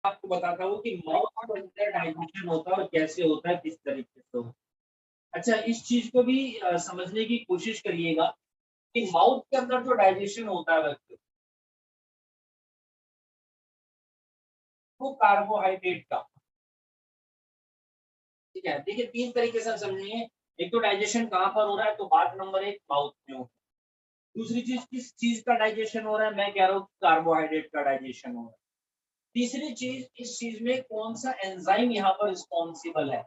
आपको बताता हूँ कि माउथ के अंदर डाइजेशन होता है और कैसे होता है, किस तरीके से होता है। अच्छा, इस चीज को भी समझने की कोशिश करिएगा कि माउथ के अंदर जो डाइजेशन होता है बच्चों, वो कार्बोहाइड्रेट का, ठीक है। देखिए 3 तरीके से हम समझेंगे। एक तो डाइजेशन कहाँ पर हो रहा है, तो बात नंबर 1 माउथ में हो। दूसरी चीज किस चीज का डाइजेशन हो रहा है, मैं कह रहा हूँ कार्बोहाइड्रेट का डाइजेशन हो रहा है। तीसरी चीज, इस चीज में कौन सा एंजाइम यहाँ पर रिस्पॉन्सिबल है,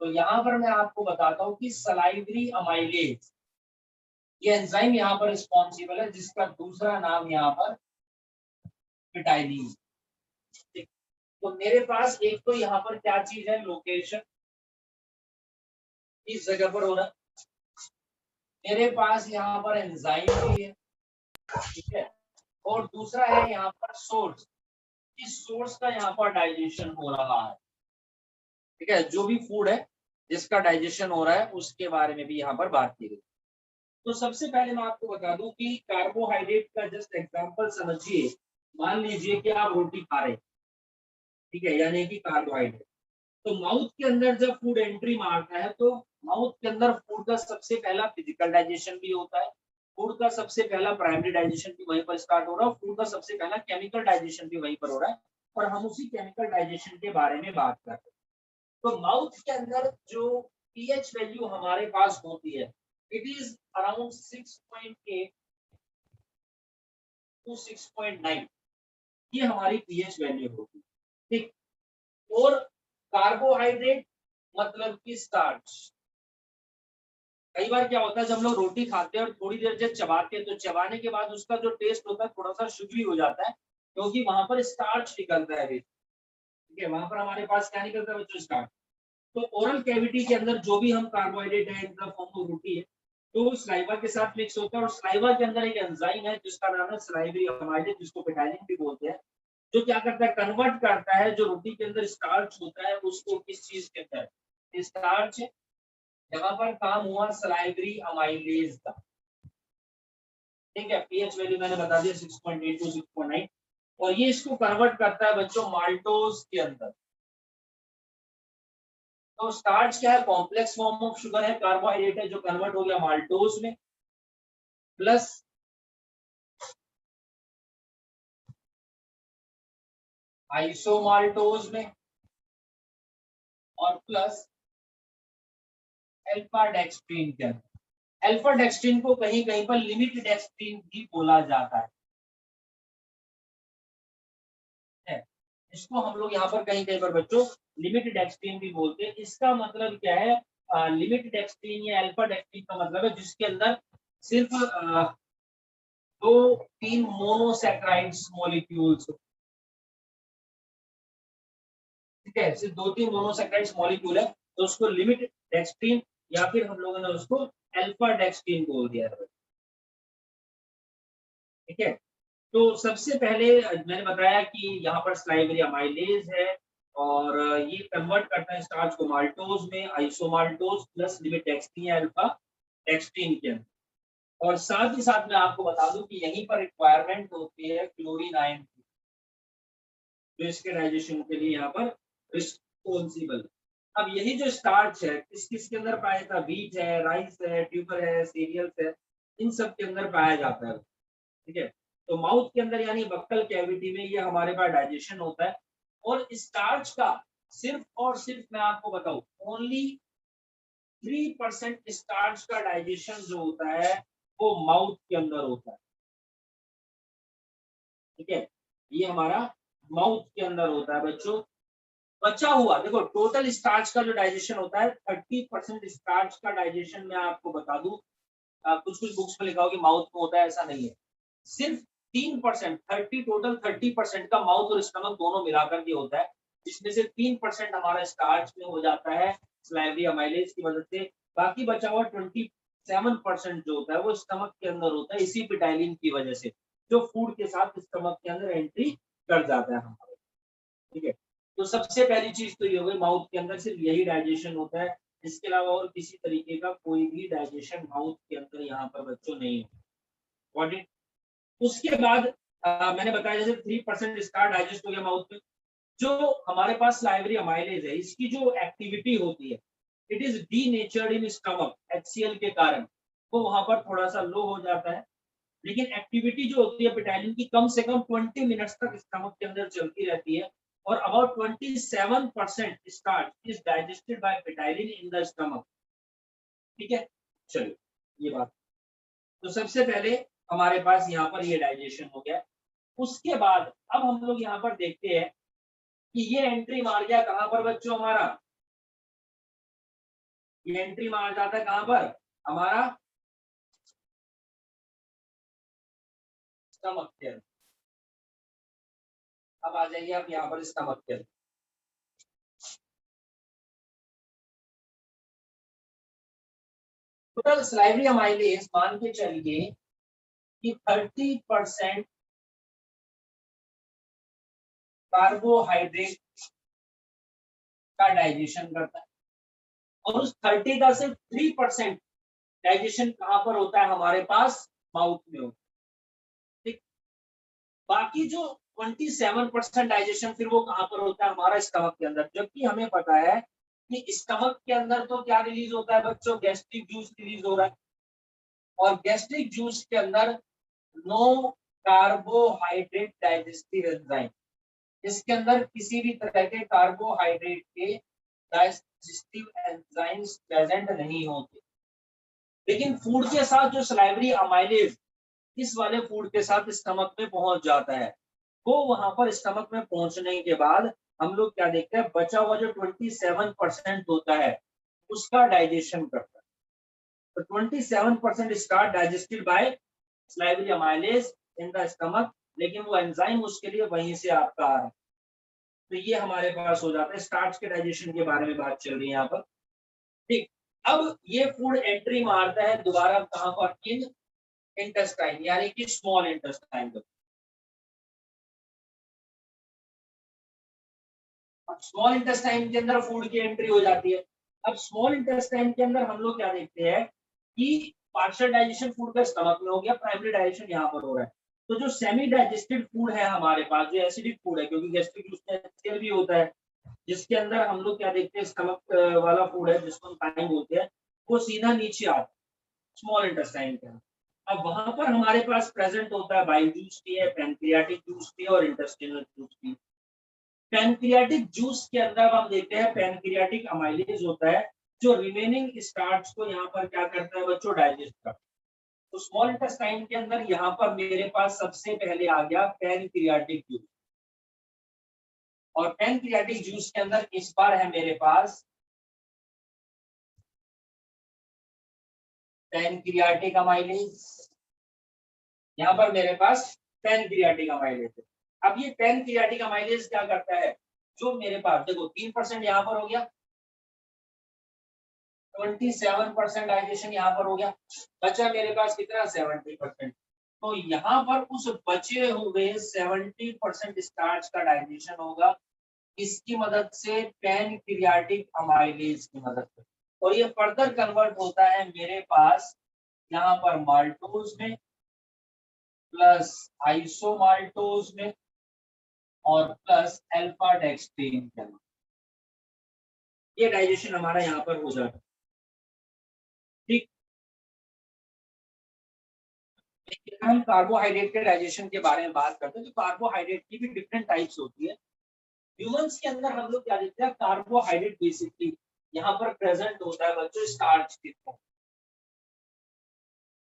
तो यहाँ पर मैं आपको बताता हूँ कि सलाइवरी अमाइलेज, ये एंजाइम यहाँ पर रिस्पॉन्सिबल है, जिसका दूसरा नाम यहाँ पर पिटाइलिन। तो मेरे पास एक तो यहाँ पर क्या चीज है, लोकेशन इस जगह पर हो रहा है, मेरे पास यहाँ पर एंजाइम भी है, ठीक है, और दूसरा है यहाँ पर सोर्स, इस सोर्स का यहाँ पर डाइजेशन हो रहा है, ठीक है। जो भी फूड है जिसका डाइजेशन हो रहा है उसके बारे में भी यहाँ पर बात की गई। तो सबसे पहले मैं आपको बता दूं कि कार्बोहाइड्रेट का जस्ट एग्जांपल समझिए। मान लीजिए कि आप रोटी खा रहे हैं, ठीक है, यानी कि कार्बोहाइड्रेट। तो माउथ के अंदर जब फूड एंट्री मारता है तो माउथ के अंदर फूड का सबसे पहला फिजिकल डाइजेशन भी होता है, फूड का सबसे पहला प्राइमरी डाइजेशन भी वहीं पर स्टार्ट हो रहा है, फूड का सबसे पहला केमिकल डाइजेशन भी वहीं पर हो रहा है, और हम उसी केमिकल डाइजेशन के बारे में बात कर रहे हैं। तो माउथ के अंदर जो पीएच वैल्यू हमारे पास होती है, इट इज अराउंड 6.8 टू 6.9, ये हमारी पीएच वैल्यू होगी, ठीक। और कार्बोहाइड्रेट मतलब कि स्टार्च, कई बार क्या होता है जब लोग रोटी खाते हैं और थोड़ी देर जब चबाते हैं तो चबाने के बाद उसका जो टेस्ट होता है थोड़ा सा शुगरी हो जाता है, क्योंकि वहां पर स्टार्च निकलता है, ठीक है, वहां पर हमारे पास क्या निकलता है बच्चों, स्टार्च। तो ओरल कैविटी के अंदर जो भी हम कार्बोहाइड्रेट है इन द फॉर्म ऑफ रोटी है, तो वो स्लाइवा के साथ मिक्स होता है, और स्लाइवा के अंदर एक एंजाइम है जिसका नाम है सलाइवरी अमाइलेज, जिसको पिटाइलिन भी बोलते हैं, जो क्या करता है, कन्वर्ट करता है जो रोटी के अंदर स्टार्च होता है उसको किस चीज के अंदर, स्टार्च। यहाँ पर काम हुआ सलाइवरी अमाइलेज का, ठीक है। पीएच वैल्यू मैंने बता दिया 6.8 टू 6.9, और ये इसको कन्वर्ट करता है बच्चों माल्टोज के अंदर। तो स्टार्च क्या है, कॉम्प्लेक्स फॉर्म ऑफ शुगर है, कार्बोहाइड्रेट है, जो कन्वर्ट हो गया माल्टोज में, प्लस आइसोमाल्टोज में, और प्लस अल्फा डेक्सट्रीन के अंदर। अल्फा डेक्सट्रीन को कहीं कहीं पर लिमिट डेक्सट्रीन भी बोला जाता है, इसको हम लोग यहाँ पर कहीं कहीं पर बच्चों लिमिट डेक्सट्रीन भी बोलते हैं। इसका मतलब क्या है, लिमिट डेक्सट्रीन या अल्फा डेक्सट्रीन का मतलब है जिसके अंदर सिर्फ 2-3 मोनोसैकेराइड्स मॉलिक्यूल्स, ठीक है, सिर्फ 2-3 मोनोसैकेराइड्स मॉलिक्यूल है, तो उसको लिमिट डेक्सट्रीन या फिर हम लोगों ने उसको अल्फा डेक्सट्रीन बोल दिया है, ठीक है। तो सबसे पहले मैंने बताया कि यहाँ पर स्लाइवरी अमाइलेज है, और ये कन्वर्ट करता है स्टार्च को माल्टोज में, आइसोमाल्टोज प्लस लिमिट डेक्सट्रीन अल्फा डेक्सट्रीन के अंदर। और साथ ही साथ मैं आपको बता दूं कि यहीं पर रिक्वायरमेंट होती है क्लोरीन आयन की, जो इसके डाइजेशन के लिए यहाँ पर रिस्पॉन्सिबल है। अब यही जो स्टार्च है किस किस के अंदर पाया जाता है, व्हीट है, राइस है, ट्यूबर है, सीरियल्स है, इन सब के अंदर पाया जाता है, ठीक है। तो माउथ के अंदर यानी बक्कल कैविटी में ये हमारे पास डाइजेशन होता है, और स्टार्च का सिर्फ और सिर्फ मैं आपको बताऊं ओनली 3% स्टार्च का डाइजेशन जो होता है वो माउथ के अंदर होता है, ठीक है। ये हमारा माउथ के अंदर होता है बच्चों। बचा हुआ देखो टोटल स्टार्च का जो डाइजेशन होता है 30% स्टार्च का डाइजेशन मैं आपको बता दूं, कुछ कुछ बुक्स में लिखा हो कि माउथ में होता है, ऐसा नहीं है। सिर्फ 3%, 30% का माउथ और स्टमक दोनों मिलाकर के होता है, जिसमें से 3% हमारा स्टार्च में हो जाता है स्लाइवरी अमाइलेज की मदद से। बाकी बचा हुआ 27% जो होता है वो स्टमक के अंदर होता है, इसी पिटाइलिन की वजह से, जो फूड के साथ स्टमक के अंदर एंट्री कर जाता है हमारे, ठीक है। तो सबसे पहली चीज तो ये हो गई, माउथ के अंदर सिर्फ यही डाइजेशन होता है, इसके अलावा और किसी तरीके का कोई भी डाइजेशन माउथ के अंदर यहाँ पर बच्चों नहीं है। उसके बाद मैंने बताया जैसे 3% स्टार्च डाइजेस्ट हो गया माउथ में, जो हमारे पास लाइब्रेरी अमाइलेज है, इसकी जो एक्टिविटी होती है, it is denatured in stomach, HCl के कारण वो वहां पर थोड़ा सा लो हो जाता है। लेकिन एक्टिविटी जो होती है पेटाइलिन की कम से कम 20 मिनट्स तक स्टमक के अंदर चलती रहती है, और about 27% starch is digested by ptyalin in the stomach. ठीक है, चलिए ये बात। तो सबसे पहले हमारे पास यहाँ पर ये डाइजेशन हो गया। उसके बाद अब हम लोग यहाँ पर देखते हैं कि ये एंट्री मार गया कहाँ पर बच्चों हमारा, ये एंट्री मार जाता है कहाँ पर हमारा, स्टमक के अंदर। अब आ जाइए आप यहाँ पर स्टमक के अंदर। टोटल सलाइवरी अमाइलेज मान के चलिए कि 30% कार्बोहाइड्रेट का डाइजेशन करता है, और उस 30 का सिर्फ 3% डाइजेशन कहाँ पर होता है हमारे पास, माउथ में होता है। ठीक, बाकी जो 27% डाइजेशन फिर वो कहाँ पर होता है हमारा स्टमक के अंदर। जबकि हमें पता है कि स्टमक के अंदर तो क्या रिलीज होता है बच्चों, गैस्ट्रिक जूस रिलीज हो रहा है, और गैस्ट्रिक जूस के अंदर नो कार्बोहाइड्रेट डाइजेस्टिव एंजाइम, इसके अंदर किसी भी तरह के कार्बोहाइड्रेट के डाइजेस्टिव एंजाइम्स प्रेजेंट नहीं होते। लेकिन फूड के साथ जो सलाइवरी अमाइलेज इस वाले फूड के साथ स्टमक में पहुंच जाता है, वो वहां पर स्टमक में पहुंचने के बाद हम लोग क्या देखते हैं, बचा हुआ जो 27% होता है उसका डाइजेशन करता है। तो 27% start digested by salivary amylase in the stomach, लेकिन वो एंजाइम उसके लिए वहीं से आपका आ रहा है। तो ये हमारे पास हो जाता है, स्टार्च के डाइजेशन के बारे में बात चल रही है यहाँ पर। ठीक, अब ये फूड एंट्री मारता है दोबारा कहाँ पर, इन इंटेस्टाइन, यानी कि स्मॉल इंटेस्टाइन। स्मॉल इंटेस्टाइन के अंदर फूड की एंट्री हो जाती है। अब स्मॉल इंटेस्टाइन के अंदर हम लोग क्या देखते हैं कि पार्शियल डाइजेशन फूड का स्टमक में हो गया, प्राइमरी डाइजेशन यहाँ पर हो रहा है। तो जो सेमी डाइजेस्टेड फूड है हमारे पास, जो एसिडिक फूड है, क्योंकि गैस्ट्रिक जूस भी होता है, जिसके अंदर हम लोग क्या देखते हैं, स्टमक वाला फूड है जिसको हम पानी बोलते हैं, वो सीधा नीचे आता है स्मॉल इंटेस्टाइन के अंदर। अब वहां पर हमारे पास प्रेजेंट होता है बाइल जूस भी है, पैनक्रियाटिक जूस भी है, और इंटेस्टिनल जूस भी। पैनक्रियाटिक जूस के अंदर हम देखते हैं पैनक्रियाटिक अमाइलेज होता है, जो रिमेनिंग स्टार्च को यहाँ पर क्या करता है बच्चों, डाइजेस्ट करता है। तो स्मॉल इंटेस्टाइन के अंदर यहाँ पर मेरे पास सबसे पहले आ गया पैनक्रियाटिक जूस, और पैनक्रियाटिक जूस के अंदर इस बार है मेरे पास पैनक्रियाटिक अमाइलेज, यहाँ पर मेरे पास पैनक्रियाटिक अमाइलेज है। अब ये पैनक्रियाटिक अमाइलेज क्या करता है, जो मेरे पास देखो 3% यहाँ पर हो गया, 27% डाइजेशन यहाँ पर हो गया, बचा मेरे पास कितना, 70%। तो यहाँ पर उस बचे हुए 70% स्टार्च का डाइजेशन होगा, इसकी मदद से पैनक्रियाटिक अमाइलेज की मदद से, और ये फर्दर कन्वर्ट होता है मेरे पास यहाँ पर माल्टोज में, प्लस आइसोमाल्टोज में, और प्लस अल्फा डेक्सट्रीन के अंदर। ये डाइजेशन हमारा यहाँ पर हो जाता है। ठीक, हम कार्बोहाइड्रेट के डाइजेशन के बारे में बात करते हैं, तो कार्बोहाइड्रेट की भी डिफरेंट टाइप्स होती है। ह्यूमंस के अंदर हम लोग क्या देखते हैं, कार्बोहाइड्रेट बेसिकली यहाँ पर प्रेजेंट होता है बच्चों स्टार्च की फॉर्म।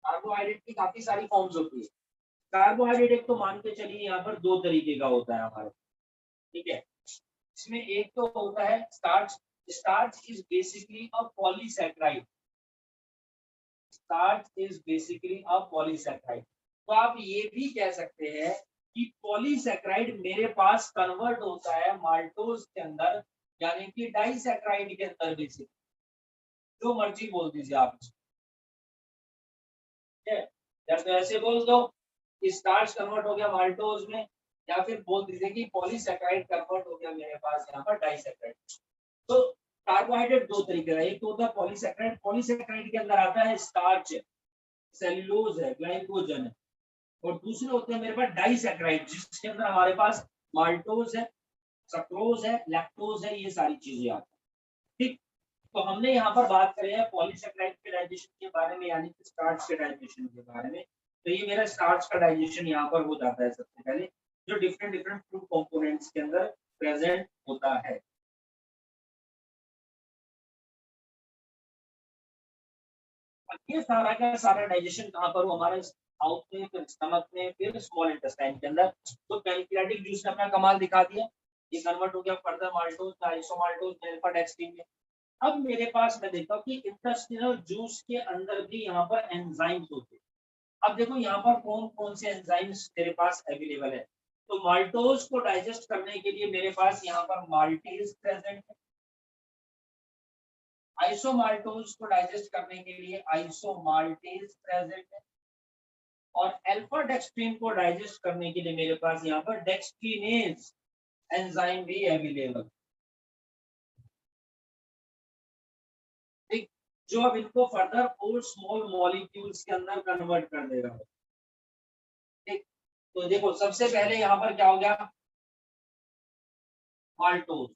कार्बोहाइड्रेट की काफी सारी फॉर्म्स होती है। कार्बोहाइड्रेट एक तो मान के चलिए यहाँ पर दो तरीके का होता है हमारे, ठीक है। इसमें एक तो होता है starch, starch is basically a polysaccharide, starch is basically a polysaccharide. तो आप ये भी कह सकते हैं कि पॉलीसैकेराइड मेरे पास कन्वर्ट होता है माल्टोज के अंदर, यानी कि डाइसैकेराइड के अंदर बेसिकली, जो मर्जी बोल दीजिए आप, या तो ऐसे बोल दो कि स्टार्च कन्वर्ट हो गया माल्टोज में, या फिर बोल दीजिए कि पॉलीसैकेराइड कन्वर्ट हो गया मेरे पास यहाँ पर डाइसैकेराइड। तो कार्बोहाइड्रेट दो तरीके का, एक तो होता है पॉलीसैकेराइड, पॉलीसैकेराइड के अंदर आता है स्टार्च है, सेल्यूलोज है, ग्लाइकोजन है, और दूसरे होते हैं मेरे पास डाइसैकेराइड, जिसके अंदर हमारे पास माल्टोज है, सक्रोज है, लैक्टोज है, ये सारी चीजें आती है। ठीक, तो हमने यहाँ पर बात करें है पॉलीसेकेराइड के डाइजेशन के बारे में, यानी कि स्टार्च के डाइजेशन के बारे में। तो ये मेरा स्टार्च का डाइजेशन यहाँ पर हो जाता है सबसे पहले, जो डिफरेंट डिफरेंट फूड कंपोनेंट्स के अंदर प्रेजेंट होता है। ये सारा का सारा डाइजेशन कहाँ पर हो, हमारे माउथ में, फिर स्टमक में, फिर स्मॉल इंटेस्टाइन के अंदर। तो पैनक्रियाटिक जूस ने अपना कमाल दिखा दिया, ये कन्वर्ट हो गया फर्दर माल्टोज, आइसोमाल्टोज, अल्फा डेक्स्ट्रीन में। अब मेरे पास मैं देखता हूँ कि इंटेस्टिनल जूस के अंदर भी यहाँ पर एंजाइम्स होते हैं। अब देखो यहाँ पर कौन कौन से एंजाइम्स मेरे पास अवेलेबल है। तो माल्टोज को डाइजेस्ट करने के लिए मेरे पास यहाँ पर माल्टेज प्रेजेंट है। आइसोमाल्टोज को डाइजेस्ट करने के लिए आइसोमाल्टेज प्रेजेंट है। और अल्फा डेक्स्ट्रीन को डाइजेस्ट करने के लिए मेरे पास यहाँ पर डेक्स्ट्रीनेज एंजाइम भी अवेलेबल। ठीक, जो अब इनको फर्दर और स्मॉल मॉलिक्यूल्स के अंदर कन्वर्ट कर दे रहा है। ठीक, तो देखो सबसे पहले यहाँ पर क्या हो गया, माल्टोज,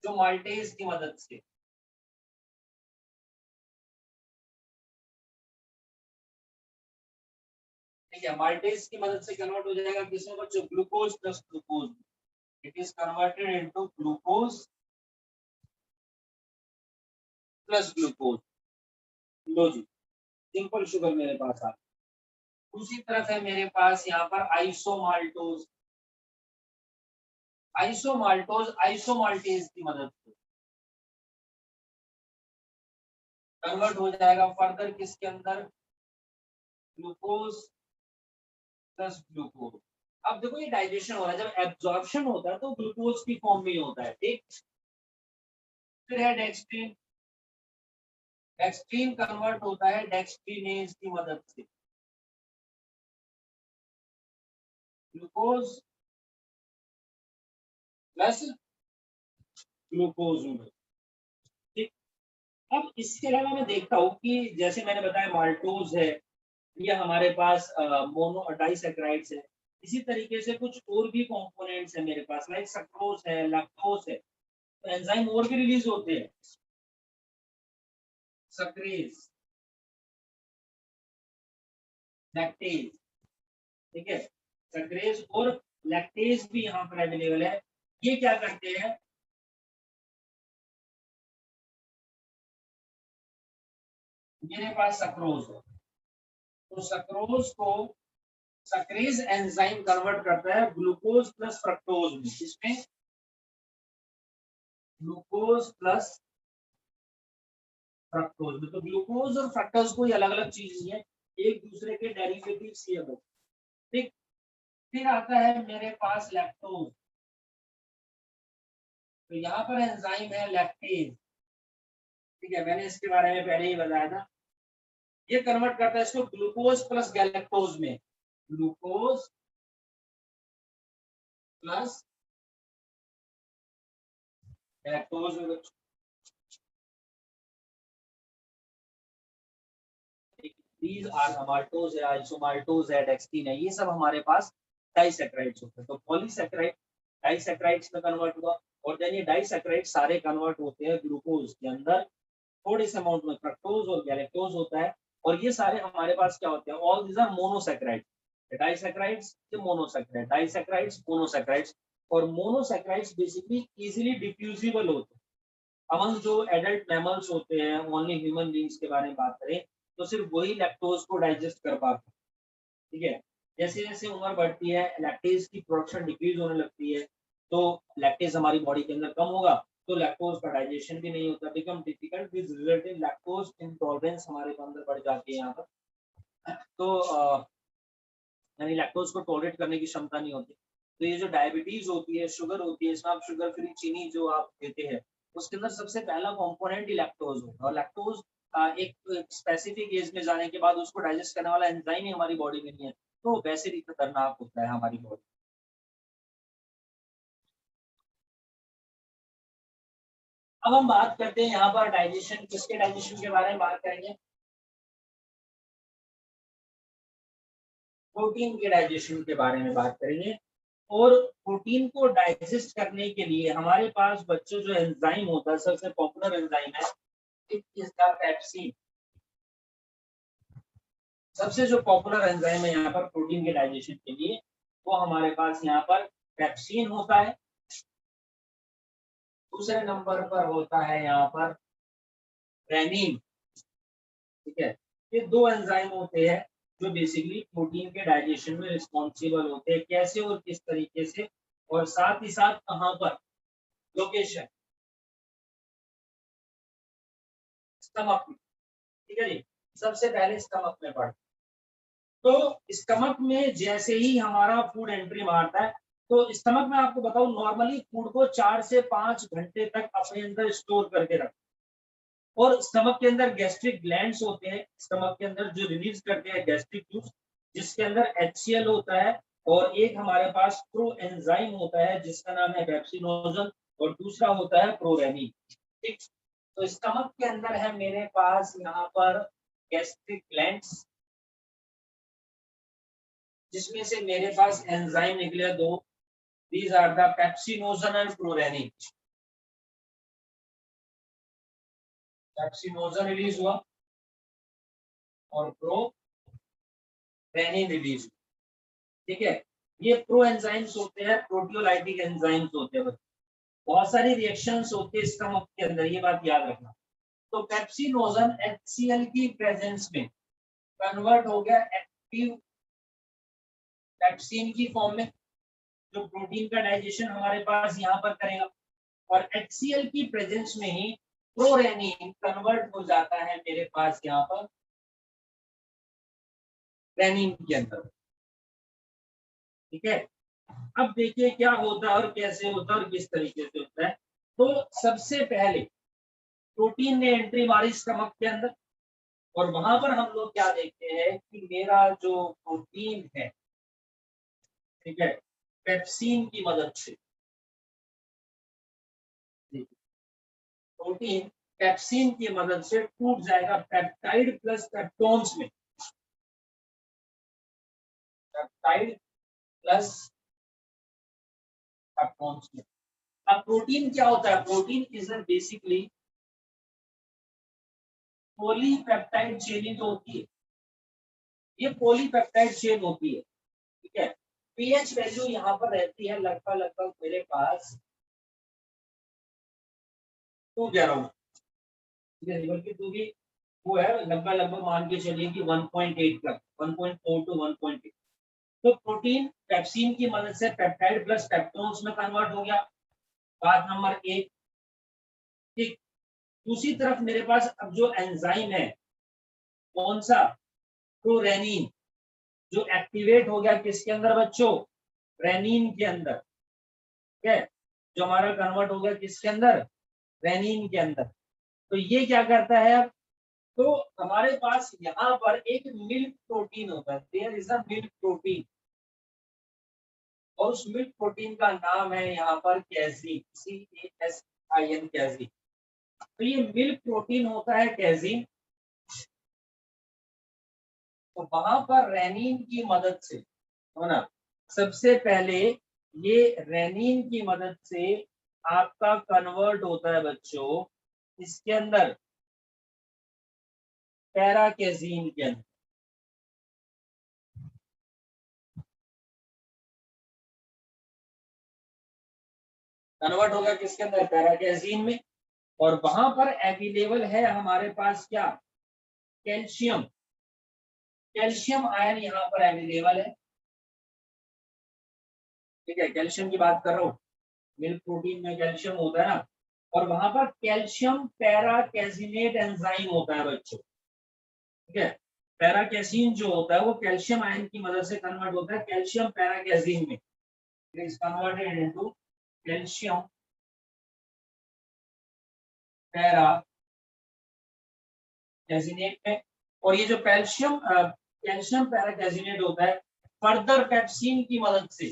जो माल्टेज की मदद से, ठीक है, माल्टेज की मदद से कन्वर्ट हो जाएगा किसमें बच्चों, glucose plus glucose. It is converted into glucose plus glucose. लो जी, सिंपल शुगर मेरे पास आ। दूसरी तरफ है मेरे पास यहाँ पर आइसोमाल्टोज। आइसोमाल्टोज आइसोमाल्टेज की मदद से कन्वर्ट हो जाएगा फर्दर किसके अंदर, ग्लूकोज प्लस ग्लूकोज। अब देखो ये डाइजेशन हो रहा है, जब एब्जॉर्प्शन होता है तो ग्लूकोज की फॉर्म में होता है। ठीक, फिर है डेक्स्ट्रीन। डेक्स्ट्रीन कन्वर्ट होता है डेक्स्ट्रीनेज की मदद से ग्लूकोज प्लस ग्लूकोज में। ठीक, अब इसके अलावा मैं देखता हूँ कि जैसे मैंने बताया माल्टोज है, ये हमारे पास मोनो डाइसैकेराइड्स है। इसी तरीके से कुछ और भी कंपोनेंट्स है मेरे पास, लाइक सक्रोज है, लैक्टोज है। तो एंजाइम और भी रिलीज होते हैं, सक्रेज, लैक्टेज। ठीक है, सक्रेज और लैक्टेज भी यहाँ पर अवेलेबल है। ये क्या करते हैं, मेरे पास सक्रोज है, तो सक्रोज को सक्रेज एंजाइम कन्वर्ट करता है ग्लूकोज प्लस फ्रक्टोज में। इसमें ग्लूकोज प्लस फ्रक्टोज में, तो ग्लूकोज और फ्रक्टोज कोई अलग अलग चीज नहीं है, एक दूसरे के डेरिवेटिव्स ही है वो। ठीक, फिर आता है मेरे पास लैक्टोज। तो यहाँ पर एंजाइम है लैक्टेज। ठीक है, मैंने इसके बारे में पहले ही बताया था। ये कन्वर्ट करता है इसको ग्लूकोज प्लस गैलेक्टोज में, ग्लूकोज प्लस गैलेक्टोज में। These are maltose है, आइसोमाल्टोज है, डेक्स्ट्रीन है, ये सब हमारे पास डाइसैकेराइड्स होते हैं। तो पॉलीसैकेराइड डाइसैकेराइड्स में कन्वर्ट हुआ, और देन ये डाइसैकेराइड सारे कन्वर्ट होते हैं ग्लूकोज के अंदर। थोड़े से अमाउंट में फ्रक्टोज और गैलेक्टोज होता है, और ये सारे हमारे पास क्या होते हैं, all these are monosaccharide. Disaccharides monosaccharide, disaccharides monosaccharides. और मोनोसैकेराइड्स बेसिकली इजीली डिफ्यूजिबल होते हैं। अब हम जो एडल्ट मैमल्स होते हैं, ओनली ह्यूमन बींग्स के बारे में बात करें, तो सिर्फ वही लैक्टोज को डाइजेस्ट कर पाते हैं। ठीक है, जैसे जैसे उम्र बढ़ती है लैक्टेज की प्रोडक्शन डिक्रीज होने लगती है, तो लैक्टेज हमारी बॉडी के अंदर कम होगा, तो लैक्टोज का डाइजेशन भी नहीं होता, become difficult, with result in lactose intolerance हमारे अंदर बढ़ जाती है यहाँ पर। तो यानी लैक्टोज को टॉलरेट करने की क्षमता नहीं होती। तो ये जो डायबिटीज होती है, शुगर होती है, इसमें आप शुगर फ्री चीनी जो आप देते हैं, उसके अंदर सबसे पहला कंपोनेंट ही लैक्टोज होगा। और लैक्टोज एक स्पेसिफिक एज में जाने के बाद उसको डाइजेस्ट करने वाला एंजाइम ही हमारी बॉडी में नहीं है, तो वैसे भी खतरनाक होता है हमारी बॉडी। अब हम बात करते हैं यहाँ पर डाइजेशन, किसके डाइजेशन के बारे में बात करेंगे, प्रोटीन के डाइजेशन के बारे में बात करेंगे। और प्रोटीन को डाइजेस्ट करने के लिए हमारे पास बच्चों जो एंजाइम होता है, सबसे पॉपुलर एंजाइम है इट इज द पेप्सिन। सबसे जो पॉपुलर एंजाइम है यहाँ पर प्रोटीन के डाइजेशन के लिए, वो हमारे पास यहाँ पर पेप्सिन होता है। दूसरे नंबर पर होता है यहाँ पर रेनिन। ठीक है, ये दो एंजाइम होते हैं जो बेसिकली प्रोटीन के डाइजेशन में रिस्पॉन्सिबल होते हैं। कैसे और किस तरीके से, और साथ ही साथ कहाँ पर, लोकेशन स्टमक में। ठीक है जी, सबसे पहले स्टमक में पढ़। तो स्टमक में जैसे ही हमारा फूड एंट्री मारता है, तो स्टमक में आपको बताऊं नॉर्मली फूड को 4 से 5 घंटे तक अपने अंदर स्टोर करके रखते हैं। और स्टमक के अंदर गैस्ट्रिक ग्लैंड्स होते हैं, स्टमक के अंदर जो रिलीज करते हैं गैस्ट्रिक जूस, जिसके अंदर HCl होता है, और एक हमारे पास प्रो एंजाइम होता है जिसका नाम है पेप्सिनोजन, और दूसरा होता है प्रोरेनिन। ठीक, तो स्टमक के अंदर है मेरे पास यहाँ पर गैस्ट्रिक ग्लैंड्स, जिसमें से मेरे पास एंजाइम निकले दो। These are the pepsinogen and prorenin. Pepsinogen release हुआ और प्रोरेनिन रिलीज हुआ। ठीक है, ये प्रो एंजाइम्स होते हैं, प्रोटियोलाइटिक एंजाइम्स होते हैं। बहुत सारी रिएक्शंस होती है स्टमक के अंदर, ये बात याद रखना। तो पेप्सिनोजन HCl की प्रेजेंस में कन्वर्ट हो गया एक्टिव पेप्सिन की फॉर्म में, जो प्रोटीन का डाइजेशन हमारे पास यहाँ पर करेगा। और HCl की प्रेजेंस में ही प्रोरेनिन कन्वर्ट हो जाता है मेरे पास यहाँ पर रेनिन के अंदर। ठीक है, अब देखिए क्या होता है और कैसे होता है और किस तरीके से होता है। तो सबसे पहले प्रोटीन ने एंट्री मारी स्टमक के अंदर, और वहां पर हम लोग क्या देखते हैं कि मेरा जो प्रोटीन है, ठीक है, पेप्सिन की मदद से, प्रोटीन पेप्सिन की मदद से टूट जाएगा पेप्टाइड प्लस पेप्टोन्स में। पेप्टाइड प्लस पेप्टोन्स में। अब प्रोटीन क्या होता है? Protein is basically polypeptide chain जो होती है, ये पॉलीपेप्टाइड चेन होती है। ठीक है, पीएच वैल्यू यहाँ पर रहती है लगभग लगभग मेरे पास 2 कह रहा हूँ, ठीक है, बल्कि 2 भी वो है, लगभग लगभग मान के चलिए कि 1.8 तक, 1.4 टू 1.8। तो प्रोटीन पेप्सिन की मदद से पेप्टाइड प्लस पेप्टोन्स में कन्वर्ट हो गया, बात नंबर 1। ठीक, दूसरी तरफ मेरे पास अब जो एंजाइम है, कौन सा? प्रोरेनिन, जो एक्टिवेट हो गया किसके अंदर बच्चों? रेनिन के अंदर। ठीक है, जो हमारा कन्वर्ट हो गया किसके अंदर? रेनिन के अंदर। तो ये क्या करता है अब? तो हमारे पास यहाँ पर एक मिल्क प्रोटीन होता है, there is a milk protein, और उस मिल्क प्रोटीन का नाम है यहाँ पर कैजीन, CASIN, कैजीन। तो ये मिल्क प्रोटीन होता है कैजीन, तो वहां पर रेनिन की मदद से, है ना, सबसे पहले ये रेनिन की मदद से आपका कन्वर्ट होता है बच्चों इसके अंदर पैराकेजीन के अंदर। कन्वर्ट होगा किसके अंदर? पैराकेजीन में। और वहां पर अवेलेबल है हमारे पास क्या? कैल्शियम। कैल्शियम आयन यहाँ पर अवेलेबल है। ठीक है, कैल्शियम की बात कर रहा हूँ, मिल्क प्रोटीन में कैल्शियम होता है ना, और वहां पर कैल्शियम पैराकेजिनेट एंजाइम होता है बच्चों। ठीक है, पैराकेसिन जो होता है वो कैल्शियम आयन की मदद से कन्वर्ट होता है कैल्शियम पैराकेजिन में। It is converted into calcium paracaseinate में। और ये जो कैल्शियम पैराकेजिनेट होता है, फर्दर पेप्सिन की मदद से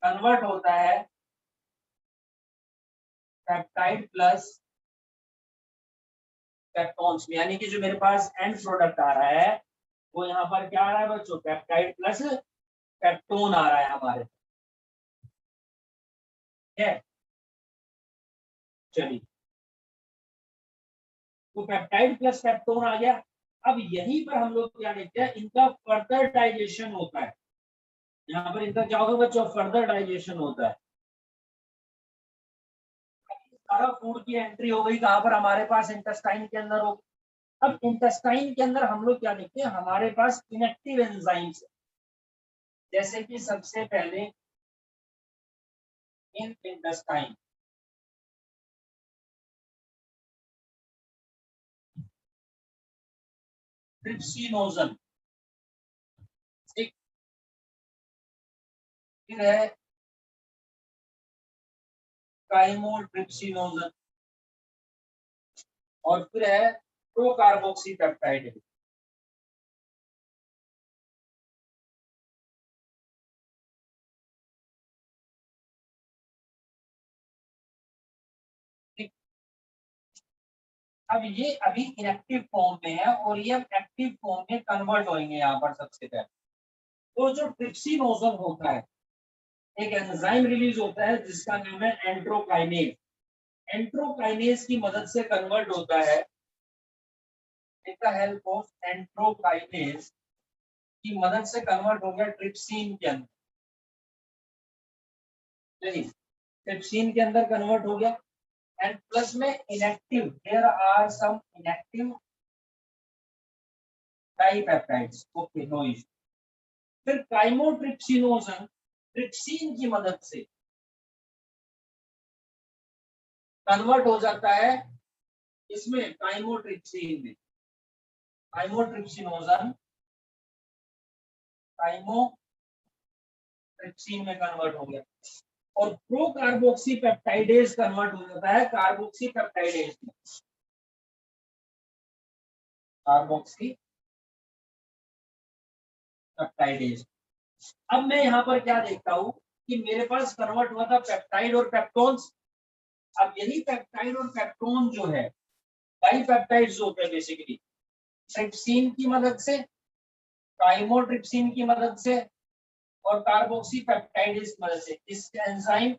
कन्वर्ट होता है पेप्टाइड प्लस पेप्टोन्स में। यानी कि जो मेरे पास एंड प्रोडक्ट आ रहा है वो यहाँ पर क्या आ रहा है बच्चों, पेप्टाइड प्लस पेप्टोन आ रहा है हमारे, ठीक है। चलिए, तो पेप्टाइड प्लस पेप्टोन आ गया। अब यहीं पर हम लोग क्या देखते हैं, इनका फर्दर डाइजेशन होता है। यहाँ पर इनका क्या होगा बच्चों, फर्दर डाइजेशन होता है। सारा फूड की एंट्री हो गई कहाँ पर, हमारे पास इंटेस्टाइन के अंदर हो। अब इंटेस्टाइन के अंदर हम लोग क्या देखते हैं, हमारे पास इनएक्टिव एंजाइम्स, जैसे कि सबसे पहले इन इंटेस्टाइन ट्रिप्सिनोजन, फिर है काइमोट्रिप्सिनोजन, और फिर है प्रोकार्बोक्सी पेप्टाइड। अब ये अभी इनएक्टिव फॉर्म में है और ये अब एक्टिव फॉर्म में कन्वर्ट होंगे यहाँ पर सबसे पहले। तो जो ट्रिप्सिनोजन होता है, एक एंजाइम रिलीज होता है जिसका नाम है एंट्रोकाइनेज। एंट्रोकाइनेज की मदद से कन्वर्ट होता है, विद द हेल्प ऑफ एंट्रोकाइनेज की मदद से कन्वर्ट हो गया ट्रिप्सिन के अंदर। ट्रिप्सिन के अंदर कन्वर्ट हो गया, एंड प्लस में inactive, there are some inactive dipeptides, okay no issue. फिर काइमोट्रिप्सिनोजन ट्रिप्सिन की मदद से कन्वर्ट हो जाता है इसमें, काइमोट्रिप्सिन में। काइमोट्रिप्सिनोजन काइमोट्रिप्सिन में कन्वर्ट हो गया, और प्रो कार्बोक्सी पेप्टाइडेज कन्वर्ट हो जाता है कार्बोक्सी पेप्टाइडेज में। Carboxy peptidase. अब मैं यहाँ पर क्या देखता हूँ कि मेरे पास कन्वर्ट हुआ था पेप्टाइड और पेप्टोन्स। अब यही पेप्टाइड और पेप्टोन जो है, डाइपेप्टाइड्स होते हैं बेसिकली, ट्रिप्सिन की मदद से, काइमोट्रिप्सिन की मदद से, और कार्बोक्सी पेप्टाइडेज की मदद से, इस एंजाइम,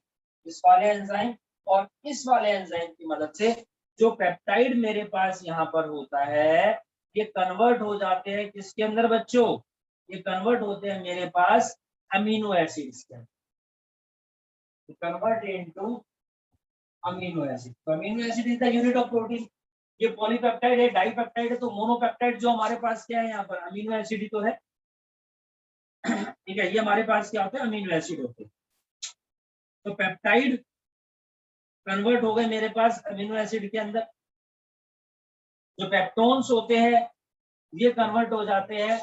इस वाले एंजाइम और इस वाले एंजाइम की मदद से जो पेप्टाइड मेरे पास यहाँ पर होता है, ये कन्वर्ट हो जाते हैं किसके अंदर बच्चों, ये कन्वर्ट होते हैं मेरे पास अमीनो एसिड्स के अंदर, कन्वर्ट इनटू अमीनो एसिड। तो amino acid is the unit of protein. ये पॉलीपेप्टाइड है, डाइपेप्टाइड है, तो मोनोपेप्टाइड जो हमारे पास क्या है यहाँ पर, अमीनो एसिड ही तो है, ठीक है। ये हमारे पास क्या होता है, अमीनो एसिड होते हैं। तो पेप्टाइड कन्वर्ट हो गए मेरे पास अमीनो एसिड के अंदर, जो पेप्टोन्स होते हैं ये कन्वर्ट हो जाते हैं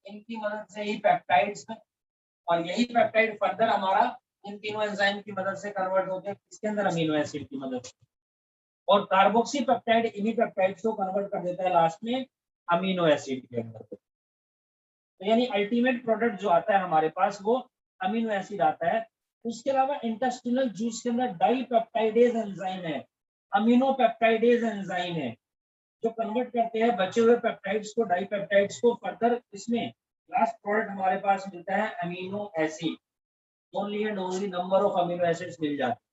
इनकी मदद से ही पेप्टाइड्स में, और यही पेप्टाइड फर्दर हमारा इन तीनों एंजाइम की मदद से कन्वर्ट होते हैं इसके अंदर, अमीनो एसिड की मदद से। और कार्बोक्सी पेप्टाइड इन्हीं पेप्टाइड्स को कन्वर्ट कर देता है लास्ट में अमीनो एसिड के अंदर। तो यानी अल्टीमेट प्रोडक्ट जो आता है हमारे पास वो अमीनो एसिड आता है। उसके अलावा इंटेस्टिनल जूस के अंदर डाइपेप्टाइडेज एंजाइम है, अमीनो पेप्टाइडेज एंजाइम है, जो कन्वर्ट करते हैं बचे हुए पेप्टाइड्स को, डाइपेप्टाइड्स को फर्दर, इसमें लास्ट प्रोडक्ट हमारे पास मिलता है amino acid. Only and only number of amino acids मिल जाते हैं।